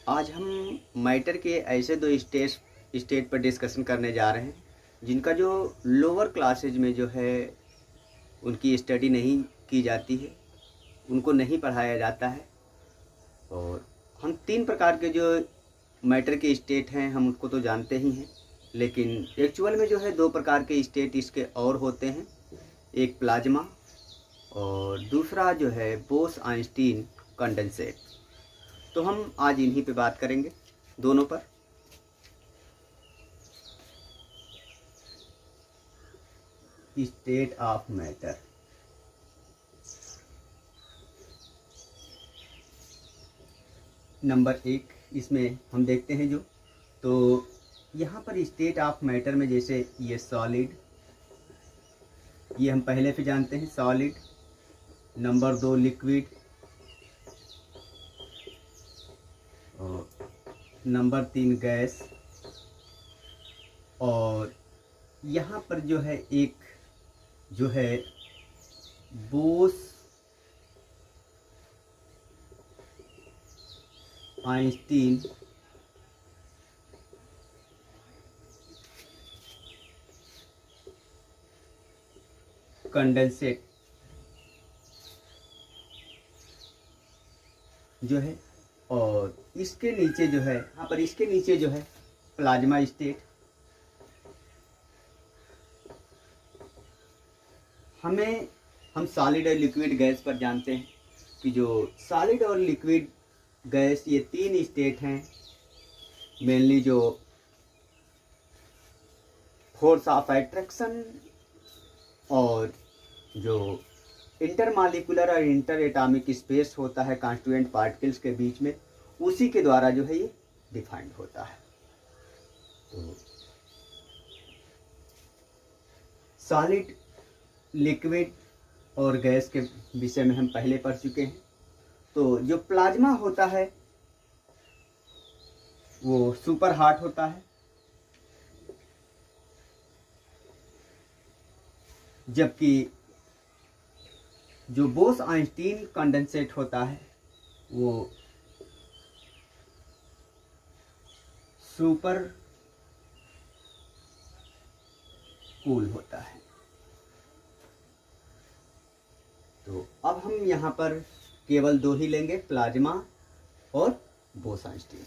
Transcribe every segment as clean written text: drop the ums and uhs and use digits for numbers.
आज हम मैटर के ऐसे दो स्टेट पर डिस्कशन करने जा रहे हैं जिनका जो लोअर क्लासेज में जो है उनकी स्टडी नहीं की जाती है, उनको नहीं पढ़ाया जाता है। और हम तीन प्रकार के जो मैटर के स्टेट हैं हम उसको तो जानते ही हैं, लेकिन एक्चुअल में जो है दो प्रकार के स्टेट इसके और होते हैं। एक प्लाज्मा और दूसरा जो है बोस आइंस्टीन कंडेंसेट। तो हम आज इन्हीं पे बात करेंगे, दोनों पर। State of matter. नंबर एक इसमें हम देखते हैं तो यहाँ पर स्टेट ऑफ मैटर में जैसे ये सॉलिड, ये हम पहले से जानते हैं सॉलिड। नंबर दो लिक्विड और नंबर तीन गैस। और यहाँ पर जो है एक जो है बोस आइंस्टीन कंडेंसेट जो है, और इसके नीचे जो है यहाँ पर इसके नीचे जो है प्लाज्मा स्टेट। हम सॉलिड और लिक्विड गैस पर जानते हैं कि जो सॉलिड और लिक्विड गैस ये तीन स्टेट हैं मेनली, जो फोर्स ऑफ अट्रैक्शन और जो इंटरमॉलिक्यूलर और इंटर एटॉमिक स्पेस होता है कॉन्स्टिट्यूएंट पार्टिकल्स के बीच में, उसी के द्वारा जो है ये डिफाइंड होता है। तो सॉलिड, लिक्विड और गैस के विषय में हम पहले पढ़ चुके हैं। तो जो प्लाज्मा होता है वो सुपर हॉट होता है, जबकि जो बोस आइंस्टीन कंडेंसेट होता है वो सुपर कूल होता है। तो अब हम यहाँ पर केवल दो ही लेंगे, प्लाज्मा और बोस आइंस्टीन।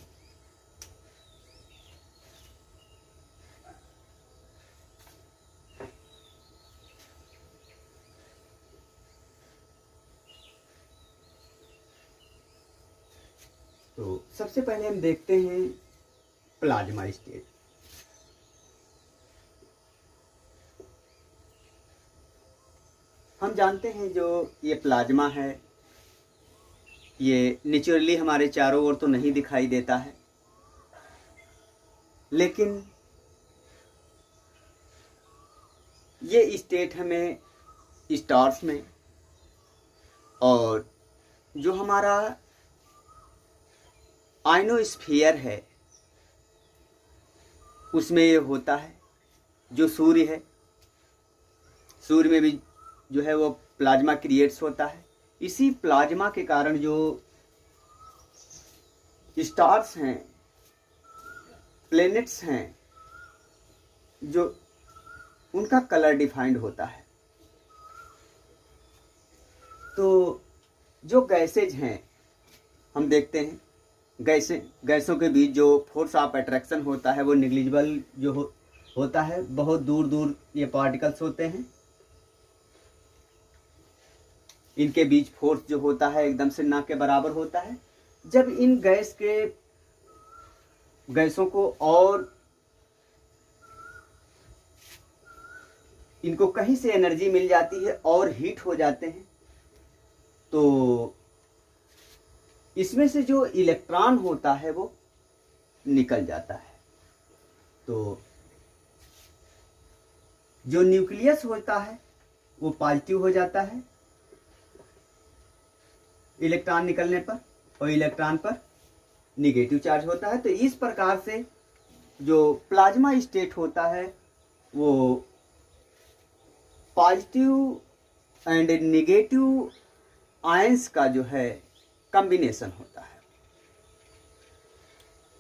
तो सबसे पहले हम देखते हैं प्लाज्मा स्टेट। हम जानते हैं जो ये प्लाज्मा है ये नेचुरली हमारे चारों ओर तो नहीं दिखाई देता है, लेकिन ये स्टेट हमें स्टार्स में और जो हमारा आयनोस्फीयर है उसमें ये होता है। जो सूर्य है, सूर्य में भी जो है वो प्लाज्मा क्रिएट्स होता है। इसी प्लाज्मा के कारण जो स्टार्स हैं, प्लैनेट्स हैं, जो उनका कलर डिफाइंड होता है। तो जो गैसेज हैं हम देखते हैं, गैसों के बीच जो फोर्स ऑफ अट्रैक्शन होता है वो निग्लिजिबल जो होता है, बहुत दूर दूर ये पार्टिकल्स होते हैं। इनके बीच फोर्स जो होता है एकदम से ना के बराबर होता है। जब इन गैसों को और इनको कहीं से एनर्जी मिल जाती है और हीट हो जाते हैं, तो इसमें से जो इलेक्ट्रॉन होता है वो निकल जाता है। तो जो न्यूक्लियस होता है वो पॉजिटिव हो जाता है इलेक्ट्रॉन निकलने पर, और इलेक्ट्रॉन पर निगेटिव चार्ज होता है। तो इस प्रकार से जो प्लाज्मा स्टेट होता है वो पॉजिटिव एंड नेगेटिव आयंस का जो है कॉम्बिनेशन होता है।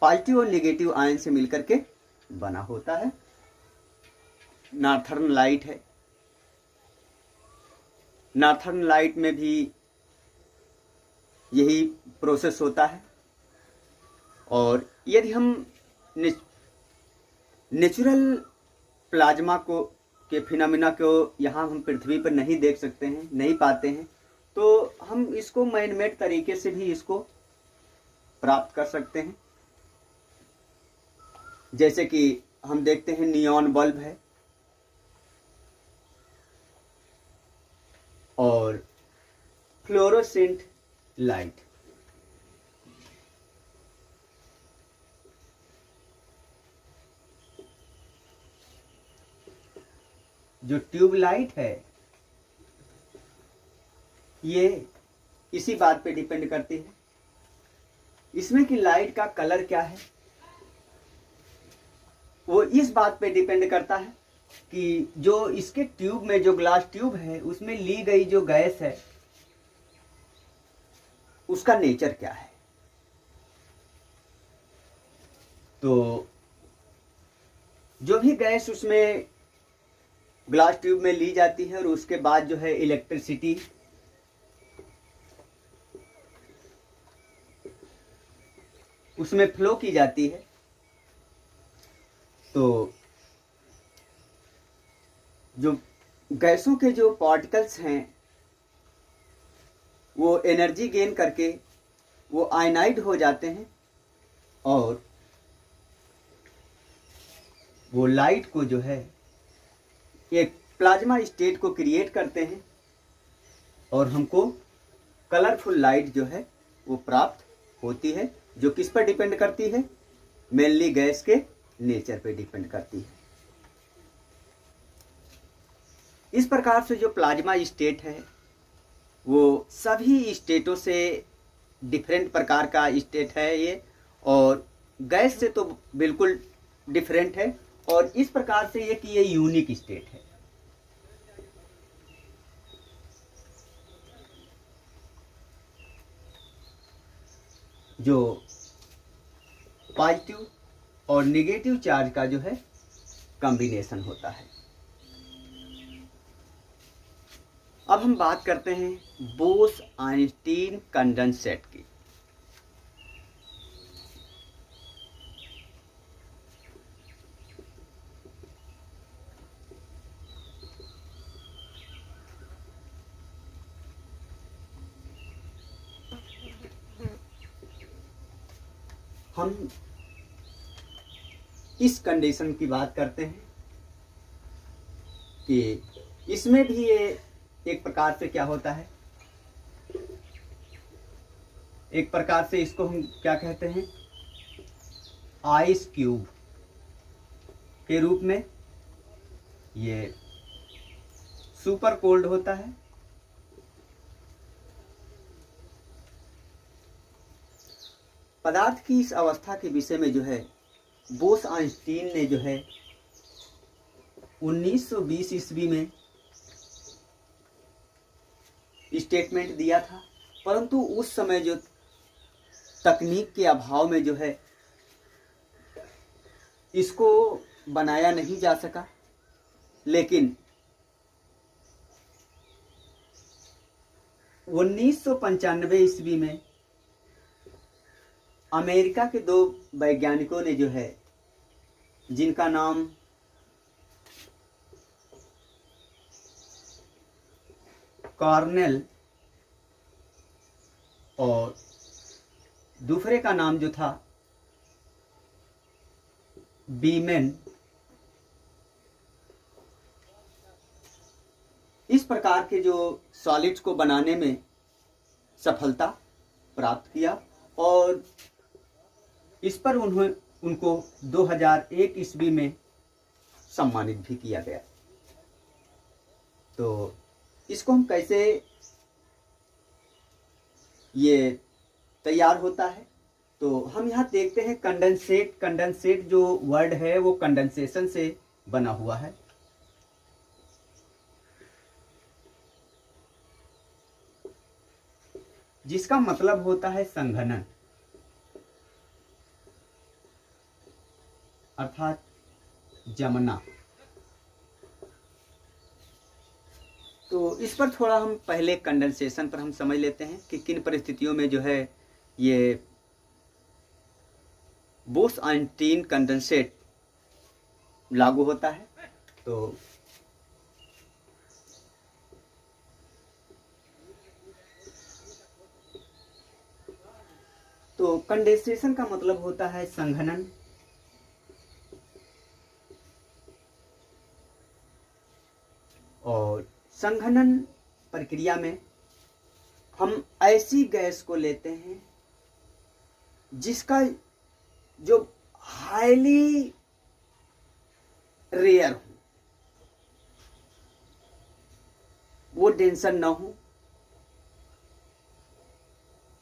पॉजिटिव और नेगेटिव आयन से मिलकर के बना होता है। नॉर्थर्न लाइट है, नॉर्थर्न लाइट में भी यही प्रोसेस होता है। और यदि हम नेचुरल प्लाज्मा को के फिनोमिना को यहाँ हम पृथ्वी पर नहीं देख सकते हैं, नहीं पाते हैं, तो हम इसको मैनमेड तरीके से भी इसको प्राप्त कर सकते हैं। जैसे कि हम देखते हैं नियॉन बल्ब है और फ्लोरोसेंट लाइट। जो ट्यूब लाइट है ये इसी बात पे डिपेंड करती है, इसमें कि लाइट का कलर क्या है। वो इस बात पे डिपेंड करता है कि जो इसके ट्यूब में, जो ग्लास ट्यूब है, उसमें ली गई जो गैस है उसका नेचर क्या है। तो जो भी गैस उसमें ग्लास ट्यूब में ली जाती है और उसके बाद जो है इलेक्ट्रिसिटी उसमें फ्लो की जाती है, तो जो गैसों के जो पार्टिकल्स हैं वो एनर्जी गेन करके वो आयनाइड हो जाते हैं और वो लाइट को जो है एक प्लाज्मा स्टेट को क्रिएट करते हैं और हमको कलरफुल लाइट जो है वो प्राप्त होती है, जो किस पर डिपेंड करती है, मेनली गैस के नेचर पे डिपेंड करती है। इस प्रकार से जो प्लाज्मा स्टेट है वो सभी स्टेटों से डिफरेंट प्रकार का स्टेट है ये, और गैस से तो बिल्कुल डिफरेंट है, और इस प्रकार से ये कि ये यूनिक स्टेट है। जो पॉजिटिव और नेगेटिव चार्ज का जो है कॉम्बिनेशन होता है। अब हम बात करते हैं बोस आइंस्टीन कंडेंसेट की। हम इस कंडीशन की बात करते हैं कि इसमें भी ये एक प्रकार से क्या होता है, एक प्रकार से इसको हम क्या कहते हैं, आइस क्यूब के रूप में ये सुपर कोल्ड होता है। पदार्थ की इस अवस्था के विषय में जो है बोस आइंस्टीन ने जो है 1920 ईस्वी में स्टेटमेंट दिया था, परंतु उस समय जो तकनीक के अभाव में जो है इसको बनाया नहीं जा सका। लेकिन 1995 ईस्वी में अमेरिका के दो वैज्ञानिकों ने जो है, जिनका नाम कॉर्नेल और दूसरे का नाम जो था बीमेन, इस प्रकार के जो सॉलिड्स को बनाने में सफलता प्राप्त किया और इस पर उनको 2001 ईस्वी में सम्मानित भी किया गया। तो इसको हम कैसे ये तैयार होता है, तो हम यहाँ देखते हैं कंडेंसेट। कंडेंसेट जो वर्ड है वो कंडेंसेशन से बना हुआ है। जिसका मतलब होता है संघनन। अर्थात जमना। तो इस पर थोड़ा हम पहले कंडेंसेशन पर हम समझ लेते हैं कि किन परिस्थितियों में जो है ये बोस-आइंस्टीन कंडेंसेट लागू होता है। तो कंडेंसेशन का मतलब होता है संघनन, और संघनन प्रक्रिया में हम ऐसी गैस को लेते हैं जिसका जो हाईली रेयर हो, वो डेंसर ना हो।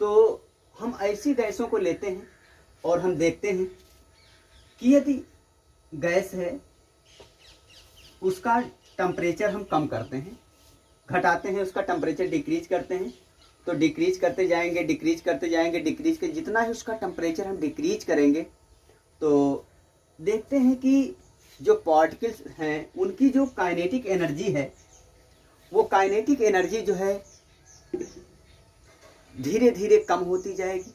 तो हम ऐसी गैसों को लेते हैं और हम देखते हैं कि यदि गैस है उसका टेम्परेचर हम कम करते हैं, घटाते हैं, उसका टेम्परेचर डिक्रीज करते हैं, तो डिक्रीज करते जाएंगे, डिक्रीज करते जाएंगे, डिक्रीज के जितना ही उसका टेम्परेचर हम डिक्रीज करेंगे तो देखते हैं कि जो पार्टिकल्स हैं उनकी जो काइनेटिक एनर्जी है, वो काइनेटिक एनर्जी जो है धीरे धीरे कम होती जाएगी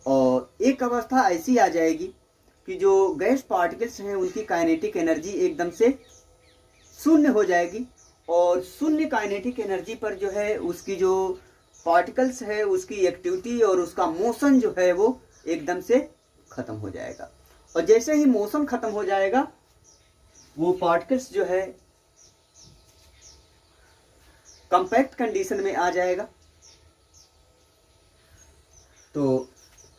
और एक अवस्था ऐसी आ जाएगी कि जो गैस पार्टिकल्स हैं उनकी काइनेटिक एनर्जी एकदम से शून्य हो जाएगी, और शून्य काइनेटिक एनर्जी पर जो है उसकी जो पार्टिकल्स है उसकी एक्टिविटी और उसका मोशन जो है वो एकदम से खत्म हो जाएगा। और जैसे ही मोशन खत्म हो जाएगा वो पार्टिकल्स जो है कंपैक्ट कंडीशन में आ जाएगा। तो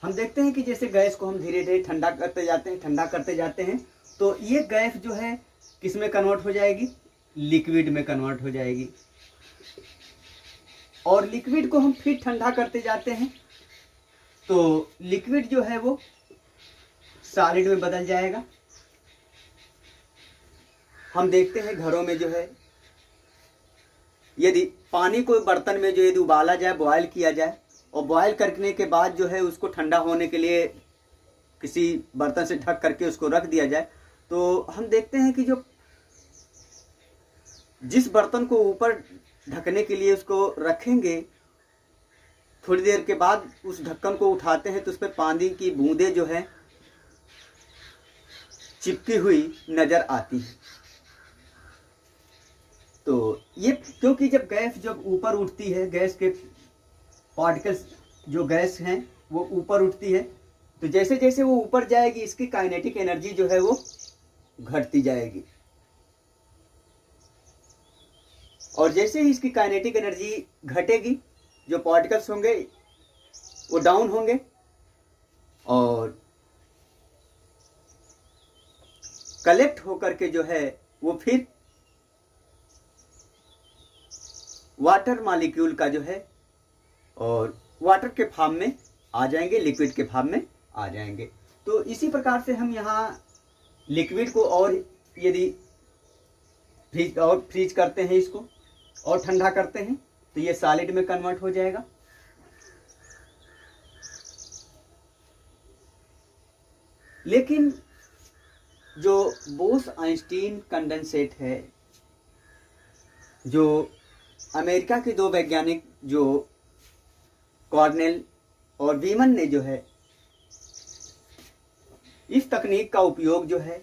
हम देखते हैं कि जैसे गैस को हम धीरे धीरे ठंडा करते जाते हैं, ठंडा करते जाते हैं, तो ये गैस जो है किस में कन्वर्ट हो जाएगी, लिक्विड में कन्वर्ट हो जाएगी, और लिक्विड को हम फिर ठंडा करते जाते हैं तो लिक्विड जो है वो सॉलिड में बदल जाएगा। हम देखते हैं घरों में जो है यदि पानी को बर्तन में जो यदि उबाला जाए, बॉयल किया जाए, और बॉयल करने के बाद जो है उसको ठंडा होने के लिए किसी बर्तन से ढक करके उसको रख दिया जाए, तो हम देखते हैं कि जो जिस बर्तन को ऊपर ढकने के लिए उसको रखेंगे, थोड़ी देर के बाद उस ढक्कन को उठाते हैं तो उस पर पानी की बूंदें जो है चिपकी हुई नजर आती है। तो ये क्योंकि जब ऊपर उठती है, गैस के पार्टिकल्स जो गैस हैं वो ऊपर उठती है, तो जैसे जैसे वो ऊपर जाएगी इसकी काइनेटिक एनर्जी जो है वो घटती जाएगी, और जैसे ही इसकी काइनेटिक एनर्जी घटेगी जो पार्टिकल्स होंगे वो डाउन होंगे और कलेक्ट होकर के जो है वो फिर वाटर मॉलिक्यूल का जो है और वाटर के फॉर्म में आ जाएंगे, लिक्विड के फॉर्म में आ जाएंगे। तो इसी प्रकार से हम यहाँ लिक्विड को और यदि फ्रीज करते हैं, इसको और ठंडा करते हैं, तो ये सॉलिड में कन्वर्ट हो जाएगा। लेकिन जो बोस-आइंस्टीन कंडेंसेट है, जो अमेरिका के दो वैज्ञानिक जो कॉर्नेल और वीमन ने जो है इस तकनीक का उपयोग जो है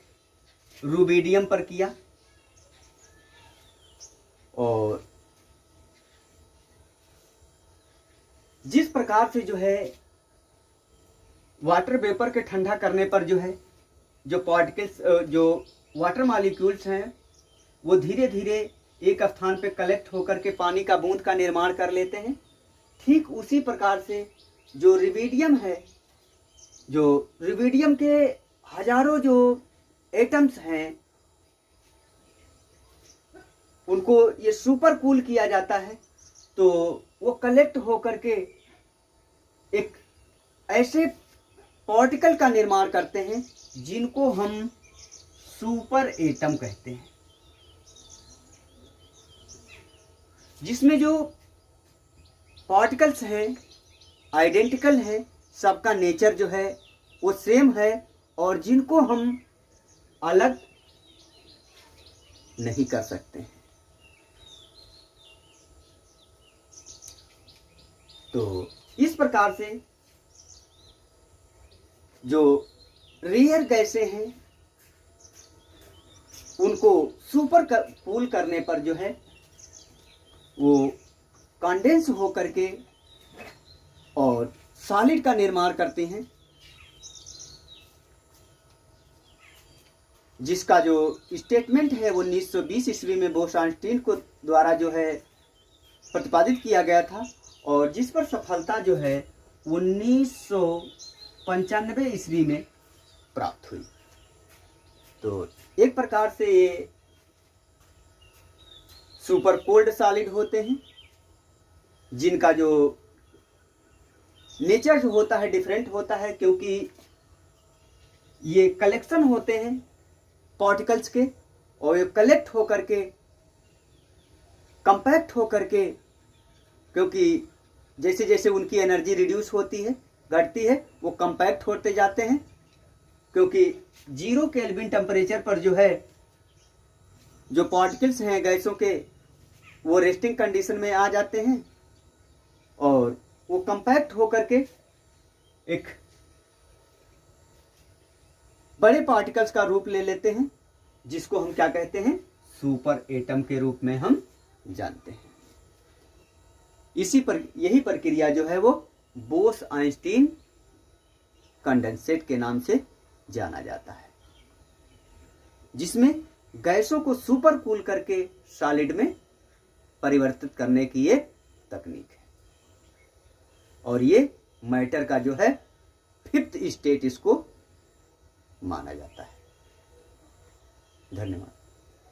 रूबिडियम पर किया, और जिस प्रकार से जो है वाटर वेपर के ठंडा करने पर जो है जो पार्टिकल्स जो वाटर मॉलिक्यूल्स हैं वो धीरे धीरे एक स्थान पे कलेक्ट होकर के पानी का बूंद का निर्माण कर लेते हैं, ठीक उसी प्रकार से जो रुबिडियम है, जो रुबिडियम के हजारों जो एटम्स हैं उनको ये सुपर कूल किया जाता है, तो वो कलेक्ट होकर के एक ऐसे पार्टिकल का निर्माण करते हैं जिनको हम सुपर एटम कहते हैं, जिसमें जो पार्टिकल्स हैं आइडेंटिकल है, सबका नेचर जो है वो सेम है, और जिनको हम अलग नहीं कर सकते हैं। तो इस प्रकार से जो रेयर गैसें हैं उनको पूल करने पर जो है वो कंडेंस हो करके और सॉलिड का निर्माण करते हैं, जिसका जो स्टेटमेंट है वो 1920 ईस्वी में बोस-आइंस्टीन को द्वारा जो है प्रतिपादित किया गया था, और जिस पर सफलता जो है 1995 ईस्वी में प्राप्त हुई। तो एक प्रकार से ये सुपर कोल्ड सॉलिड होते हैं, जिनका जो नेचर जो होता है डिफरेंट होता है, क्योंकि ये कलेक्शन होते हैं पार्टिकल्स के, और ये कलेक्ट होकर के कंपैक्ट होकर के, क्योंकि जैसे जैसे उनकी एनर्जी रिड्यूस होती है, घटती है, वो कंपैक्ट होते जाते हैं, क्योंकि 0 केल्विन टेम्परेचर पर जो है जो पार्टिकल्स हैं गैसों के वो रेस्टिंग कंडीशन में आ जाते हैं और वो कंपैक्ट होकर के एक बड़े पार्टिकल्स का रूप ले लेते हैं, जिसको हम क्या कहते हैं, सुपर एटम के रूप में हम जानते हैं। यही प्रक्रिया जो है वो बोस-आइंस्टीन कंडेंसेट के नाम से जाना जाता है, जिसमें गैसों को सुपर कूल करके सॉलिड में परिवर्तित करने की ये तकनीक है, और ये मैटर का जो है 5th स्टेट इसको माना जाता है। धन्यवाद।